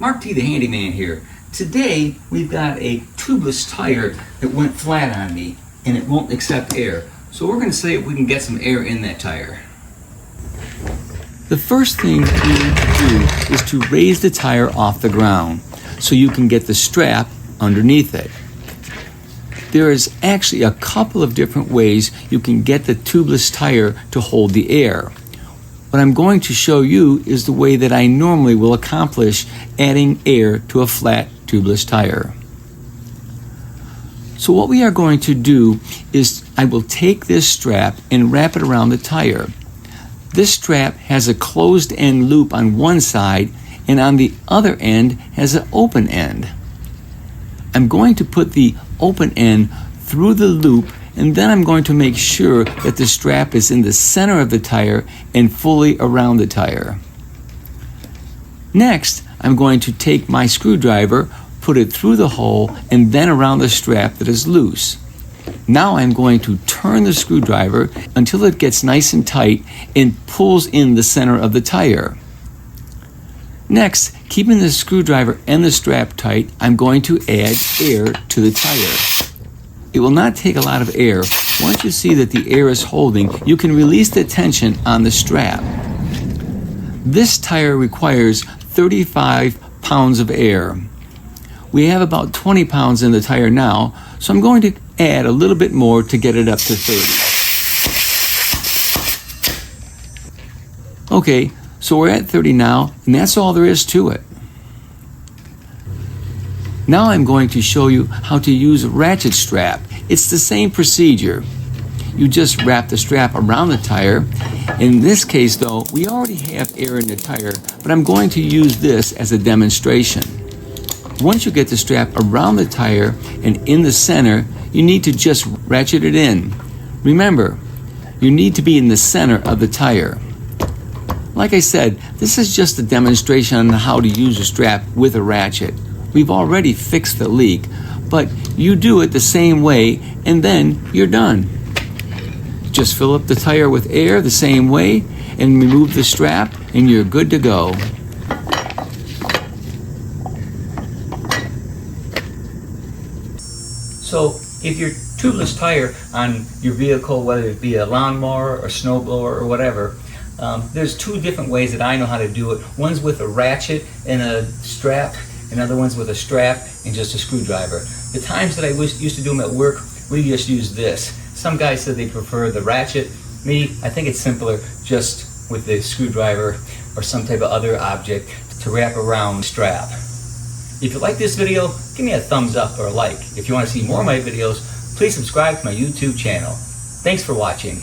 Mark T the Handyman here. Today we've got a tubeless tire that went flat on me and it won't accept air. So we're going to see if we can get some air in that tire. The first thing you need to do is to raise the tire off the ground so you can get the strap underneath it. There is actually a couple of different ways you can get the tubeless tire to hold the air. What I'm going to show you is the way that I normally will accomplish adding air to a flat tubeless tire. So what we are going to do is I will take this strap and wrap it around the tire. This strap has a closed end loop on one side and on the other end has an open end. I'm going to put the open end through the loop, and then I'm going to make sure that the strap is in the center of the tire and fully around the tire. Next, I'm going to take my screwdriver, put it through the hole, and then around the strap that is loose. Now I'm going to turn the screwdriver until it gets nice and tight and pulls in the center of the tire. Next, keeping the screwdriver and the strap tight, I'm going to add air to the tire. It will not take a lot of air. Once you see that the air is holding, you can release the tension on the strap. This tire requires 35 pounds of air. We have about 20 pounds in the tire now, so I'm going to add a little bit more to get it up to 30. Okay, so we're at 30 now, and that's all there is to it. Now I'm going to show you how to use a ratchet strap. It's the same procedure. You just wrap the strap around the tire. In this case though, we already have air in the tire, but I'm going to use this as a demonstration. Once you get the strap around the tire and in the center, you need to just ratchet it in. Remember, you need to be in the center of the tire. Like I said, this is just a demonstration on how to use a strap with a ratchet. We've already fixed the leak, but you do it the same way and then you're done. Just fill up the tire with air the same way and remove the strap and you're good to go. So if your tubeless tire on your vehicle, whether it be a lawnmower or snowblower or whatever, there's two different ways that I know how to do it. One's with a ratchet and a strap, and other one's with a strap and just a screwdriver. The times that I used to do them at work, we just use this. Some guys said they prefer the ratchet. Me, I think it's simpler just with the screwdriver or some type of other object to wrap around the strap. If you like this video, give me a thumbs up or a like. If you want to see more of my videos, please subscribe to my YouTube channel. Thanks for watching.